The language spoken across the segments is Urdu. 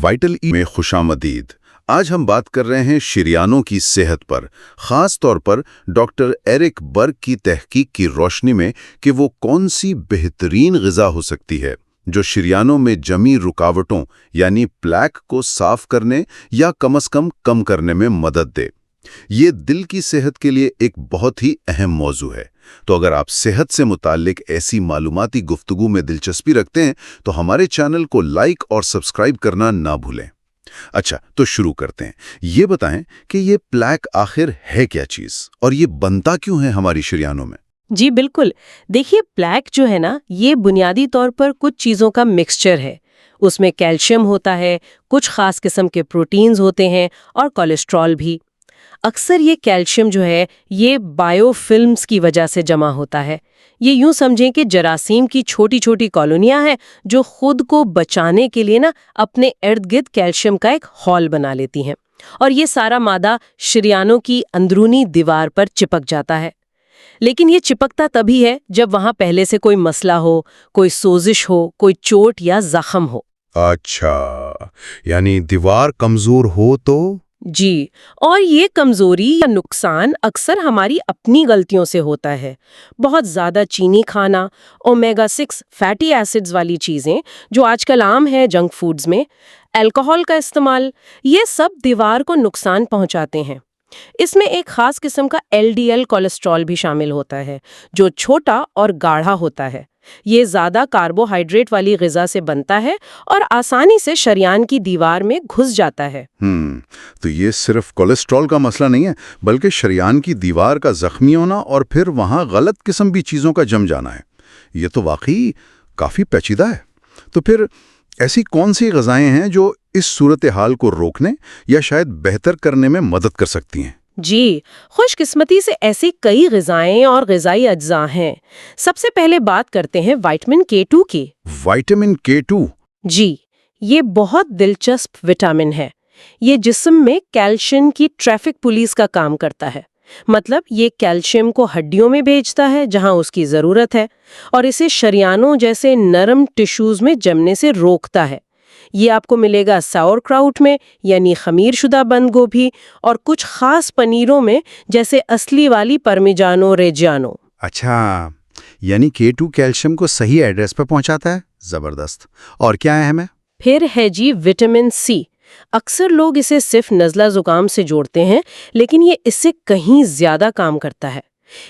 وائٹل ای میں خوشامدید۔ آج ہم بات کر رہے ہیں شریانوں کی صحت پر، خاص طور پر ڈاکٹر ایرک برگ کی تحقیق کی روشنی میں کہ وہ کون سی بہترین غذا ہو سکتی ہے جو شریانوں میں جمی رکاوٹوں یعنی پلیک کو صاف کرنے یا کم از کم کرنے میں مدد دے۔ یہ دل کی صحت کے لیے ایک بہت ہی اہم موضوع ہے، تو اگر آپ صحت سے متعلق ایسی معلوماتی گفتگو میں دلچسپی رکھتے ہیں تو ہمارے چینل کو لائک اور سبسکرائب کرنا نہ بھولیں۔ اچھا، تو شروع کرتے ہیں۔ یہ بتائیں کہ یہ پلیک آخر ہے کیا چیز اور یہ بنتا کیوں ہے ہماری شریانوں میں؟ جی بالکل، دیکھیے پلیک جو ہے نا، یہ بنیادی طور پر کچھ چیزوں کا مکسچر ہے۔ اس میں کیلشیم ہوتا ہے، کچھ خاص قسم کے پروٹینز ہوتے ہیں اور کولیسٹرول بھی۔ اکثر یہ کیلشیم جو ہے یہ بائیو فلمز کی وجہ سے جمع ہوتا ہے۔ یہ یوں سمجھیں کہ جراثیم کی چھوٹی چھوٹی کالونیاں ہیں جو خود کو بچانے کے لیے نا اپنے ارد گرد کیلشیم کا ایک ہال بنا لیتی ہیں، اور یہ سارا مادہ شریانوں کی اندرونی دیوار پر چپک جاتا ہے۔ لیکن یہ چپکتا تبھی ہے جب وہاں پہلے سے کوئی مسئلہ ہو، کوئی سوزش ہو، کوئی چوٹ یا زخم ہو۔ اچھا، یعنی دیوار کمزور ہو تو؟ جی، اور یہ کمزوری یا نقصان اکثر ہماری اپنی غلطیوں سے ہوتا ہے۔ بہت زیادہ چینی کھانا، اومیگا 6 فیٹی ایسڈز والی چیزیں جو آج کل عام ہے جنک فوڈز میں، الکحل کا استعمال، یہ سب دیوار کو نقصان پہنچاتے ہیں۔ اس میں ایک خاص قسم کا LDL کولیسٹرول بھی شامل ہوتا ہے جو چھوٹا اور گاڑھا ہوتا ہے۔ یہ زیادہ کاربوہائیڈریٹ والی غذا سے بنتا ہے اور آسانی سے شریان کی دیوار میں گھس جاتا ہے۔ تو یہ صرف کولیسٹرول کا مسئلہ نہیں ہے بلکہ شریان کی دیوار کا زخمی ہونا اور پھر وہاں غلط قسم کی چیزوں کا جم جانا ہے۔ یہ تو واقعی کافی پیچیدہ ہے۔ تو پھر ایسی کون سی غذائیں ہیں جو اس صورتحال کو روکنے یا شاید بہتر کرنے میں مدد کر سکتی ہیں؟ جی، خوش قسمتی سے ایسی کئی غذائیں اور غذائی اجزاء ہیں۔ سب سے پہلے بات کرتے ہیں وٹامن K2 کی۔ Vitamin K2؟ جی، یہ بہت دلچسپ وٹامن ہے۔ یہ جسم میں کیلشیم کی ٹریفک پولیس کا کام کرتا ہے۔ مطلب یہ کیلشیم کو ہڈیوں میں بھیجتا ہے جہاں اس کی ضرورت ہے، اور اسے شریانوں جیسے نرم ٹشوز میں جمنے سے روکتا ہے۔ یہ آپ کو ملے گا ساور کراؤٹ میں یعنی خمیر شدہ بند گوبھی، اور کچھ خاص پنیروں میں جیسے اصلی والی پرمیجانو ریجیانو۔ اچھا، یعنی K2 کیلشیم کو صحیح ایڈریس پر پہنچاتا ہے۔ زبردست۔ اور کیا اہم ہے؟ پھر ہے جی وٹامن سی۔ اکثر لوگ اسے صرف نزلہ زکام سے جوڑتے ہیں، لیکن یہ اس سے کہیں زیادہ کام کرتا ہے۔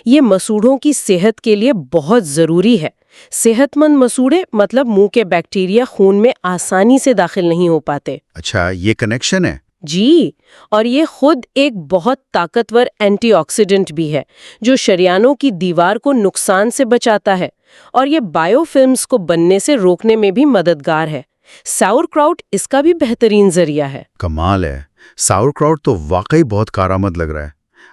یہ مسوڑھوں کی صحت کے لیے بہت ضروری ہے۔ صحت مند مسوڑھے مطلب منہ کے بیکٹیریا خون میں آسانی سے داخل نہیں ہو پاتے۔ اچھا، یہ کنیکشن ہے؟ جی، اور یہ خود ایک بہت طاقتور اینٹی آکسیڈنٹ بھی ہے جو شریانوں کی دیوار کو نقصان سے بچاتا ہے، اور یہ بائیو فلمز کو بننے سے روکنے میں بھی مددگار ہے۔ ساور کراؤٹ اس کا بھی بہترین ذریعہ ہے۔ کمال ہے، ساور کراؤٹ تو واقعی بہت کارآمد لگ رہا ہے۔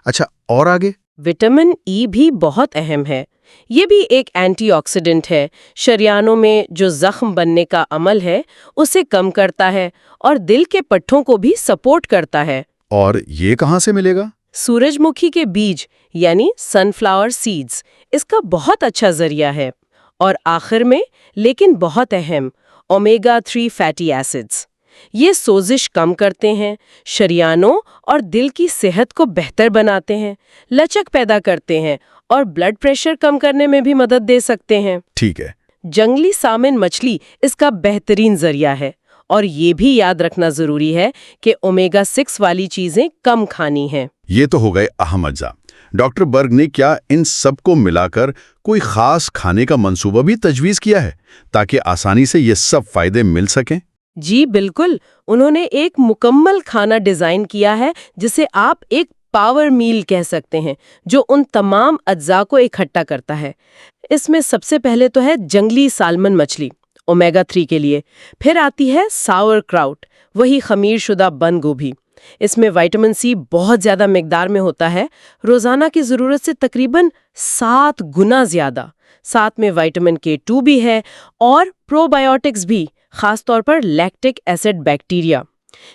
اچھا، اور آگے؟ وٹامن ای بھی بہت اہم ہے۔ یہ بھی ایک اینٹی آکسیڈنٹ ہے، شریانوں میں جو زخم بننے کا عمل ہے اسے کم کرتا ہے اور دل کے پٹھوں کو بھی سپورٹ کرتا ہے۔ اور یہ کہاں سے ملے گا؟ سورج مکھی کے بیج یعنی سن فلاور سیڈز اس کا بہت اچھا ذریعہ ہے۔ اور آخر میں لیکن بہت اہم، اومیگا 3 فیٹی ایسڈز۔ یہ سوزش کم کرتے ہیں، شریانوں اور دل کی صحت کو بہتر بناتے ہیں، لچک پیدا کرتے ہیں اور بلڈ پریشر کم کرنے میں بھی مدد دے سکتے ہیں۔ ٹھیک ہے۔ جنگلی سامن مچھلی اس کا بہترین ذریعہ ہے، اور یہ بھی یاد رکھنا ضروری ہے کہ اومیگا 6 والی چیزیں کم کھانی ہیں۔ یہ تو ہو گئے اہم اجزاء۔ ڈاکٹر برگ نے کیا ان سب کو ملا کر کوئی خاص کھانے کا منصوبہ بھی تجویز کیا ہے تاکہ آسانی سے یہ سب فائدے مل سکیں؟ جی بالکل، انہوں نے ایک مکمل کھانا ڈیزائن کیا ہے جسے آپ ایک پاور میل کہہ سکتے ہیں، جو ان تمام اجزاء کو اکٹھا کرتا ہے۔ اس میں سب سے پہلے تو ہے جنگلی سالمن مچھلی اومیگا 3 کے لیے، پھر آتی ہے ساور کراؤٹ، وہی خمیر شدہ بند گوبھی۔ اس میں وٹامن سی بہت زیادہ مقدار میں ہوتا ہے، روزانہ کی ضرورت سے تقریباً 7 گنا زیادہ۔ ساتھ میں وٹامن K2 بھی ہے اور پرو بایوٹکس بھی، خاص طور پر لیکٹک ایسڈ بیکٹیریا۔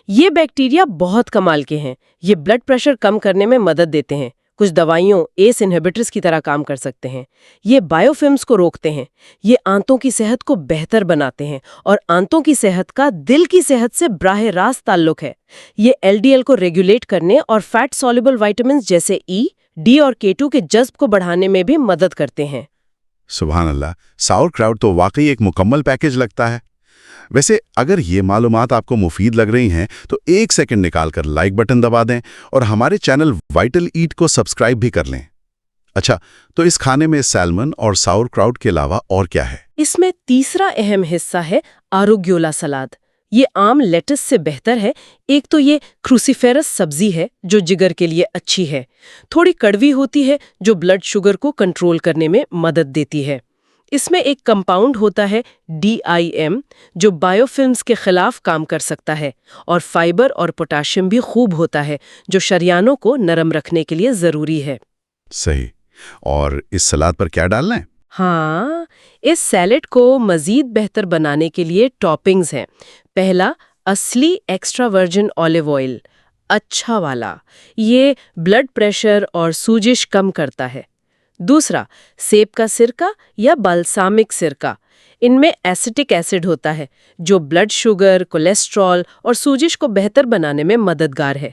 یہ بیکٹیریا بہت کمال کے ہیں، یہ بلڈ پریشر کم کرنے میں مدد دیتے ہیں، کچھ دوائیوں ایس انہیبیٹرز کی طرح کام کر سکتے ہیں۔ یہ بائیوفلمز کو روکتے ہیں، یہ آنتوں کی صحت کو بہتر بناتے ہیں، اور آنتوں کی صحت کا دل کی صحت سے براہ راست تعلق ہے۔ یہ LDL کو ریگولیٹ کرنے اور فیٹ سoluble وائٹامنز جیسے E، D اور K2 کے جذب کو بڑھانے میں بھی مدد کرتے ہیں۔ سبحان اللہ، ساور کراؤٹ تو واقعی ایک مکمل پیکج لگتا ہے۔ ویسے اگر یہ معلومات آپ کو مفید لگ رہی ہیں تو 1 سیکنڈ نکال کر لائک بٹن دبا دیں اور ہمارے چینل وائٹل ایٹ کو سبسکرائب بھی کر لیں۔ اچھا، تو اس کھانے میں سیلمن اور ساور کراؤٹ کے علاوہ اور کیا ہے؟ اس میں تیسرا اہم حصہ ہے آروگیولا سلاد۔ یہ عام لیٹس سے بہتر ہے۔ ایک تو یہ کروسیفیرس سبزی ہے جو جگر کے لیے اچھی ہے، تھوڑی کڑوی ہوتی ہے جو بلڈ شوگر کو کنٹرول کرنے میں مدد دیتی ہے۔ اس میں ایک کمپاؤنڈ ہوتا ہے DIM جو بائیوفلمز کے خلاف کام کر سکتا ہے، اور فائبر اور پوٹاشیم بھی خوب ہوتا ہے جو شریانوں کو نرم رکھنے کے لیے ضروری ہے۔ صحیح۔ اور اس سلاد پر کیا ڈالنا ہے؟ ہاں، اس سیلیڈ کو مزید بہتر بنانے کے لیے ٹاپنگز ہیں۔ پہلا، اصلی ایکسٹرا ورجن آلیو آئل، اچھا والا، یہ بلڈ پریشر اور سوجش کم کرتا ہے۔ دوسرا، سیب کا سرکہ یا بالسامک سرکہ، ان میں ایسیٹک ایسڈ ہوتا ہے جو بلڈ شوگر، کولیسٹرول اور سوجش کو بہتر بنانے میں مددگار ہے۔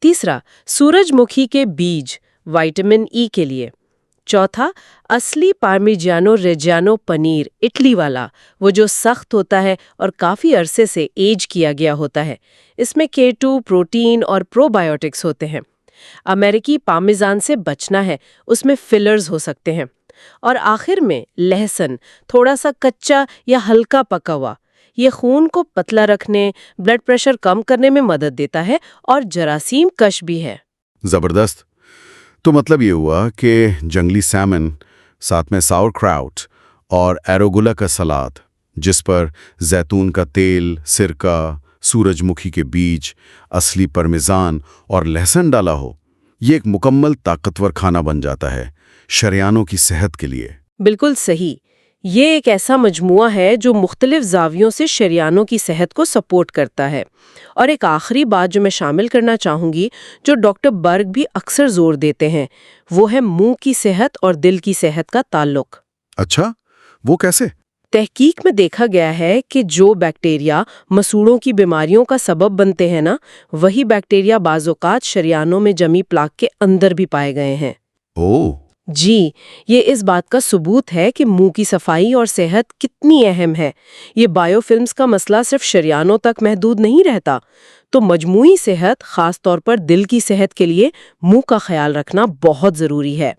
تیسرا، سورج مکھی کے بیج، وائٹامن ای کے لیے۔ چوتھا، اصلی پارمیجانو ریجانو پنیر، اٹلی والا، وہ جو سخت ہوتا ہے اور کافی عرصے سے ایج کیا گیا ہوتا ہے۔ اس میں K2 پروٹین اور پرو بایوٹکس ہوتے ہیں۔ امریکی پارمیزان سے بچنا ہے، اس میں فلرز ہو سکتے ہیں۔ اور آخر میں لہسن، تھوڑا سا کچا یا ہلکا پکا ہوا، یہ خون کو پتلا رکھنے، بلڈ پریشر کم کرنے میں مدد دیتا ہے اور جراثیم کش بھی ہے۔ زبردست۔ تو مطلب یہ ہوا کہ جنگلی سیمن، ساتھ میں ساور کراؤٹ اور ایروگولا کا سلاد، جس پر زیتون کا تیل، سرکہ، سورج مکھی کے بیج، اصلی پرمیزان اور لہسن ڈالا ہو، یہ ایک مکمل طاقتور کھانا بن جاتا ہے شریانوں کی صحت کے لیے۔ بالکل صحیح۔ یہ ایک ایسا مجموعہ ہے جو مختلف زاویوں سے شریانوں کی صحت کو سپورٹ کرتا ہے۔ اور ایک آخری بات جو میں شامل کرنا چاہوں گی، جو ڈاکٹر برگ بھی اکثر زور دیتے ہیں، وہ ہے منہ کی صحت اور دل کی صحت کا تعلق۔ اچھا، وہ کیسے؟ تحقیق میں دیکھا گیا ہے کہ جو بیکٹیریا مسوڑوں کی بیماریوں کا سبب بنتے ہیں نا، وہی بیکٹیریا بعض اوقات شریانوں میں جمی پلاک کے اندر بھی پائے گئے ہیں۔ اوہ! جی، یہ اس بات کا ثبوت ہے کہ منہ کی صفائی اور صحت کتنی اہم ہے۔ یہ بائیوفلمز کا مسئلہ صرف شریانوں تک محدود نہیں رہتا، تو مجموعی صحت، خاص طور پر دل کی صحت کے لیے منہ کا خیال رکھنا بہت ضروری ہے۔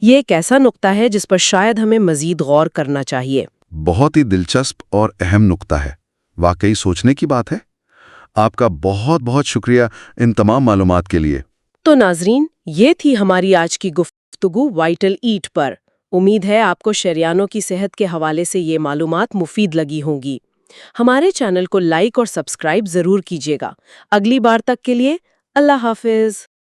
یہ ایک ایسا نقطہ ہے جس پر شاید ہمیں مزید غور کرنا چاہیے۔ بہت ہی دلچسپ اور اہم نقطہ ہے، واقعی سوچنے کی بات ہے۔ آپ کا بہت بہت شکریہ ان تمام معلومات کے لیے۔ تو ناظرین، یہ تھی ہماری آج کی گفتگو وائٹل ایٹ پر۔ امید ہے آپ کو شریانوں کی صحت کے حوالے سے یہ معلومات مفید لگی ہوں گی۔ ہمارے چینل کو لائک اور سبسکرائب ضرور کیجیے گا۔ اگلی بار تک کے لیے اللہ حافظ۔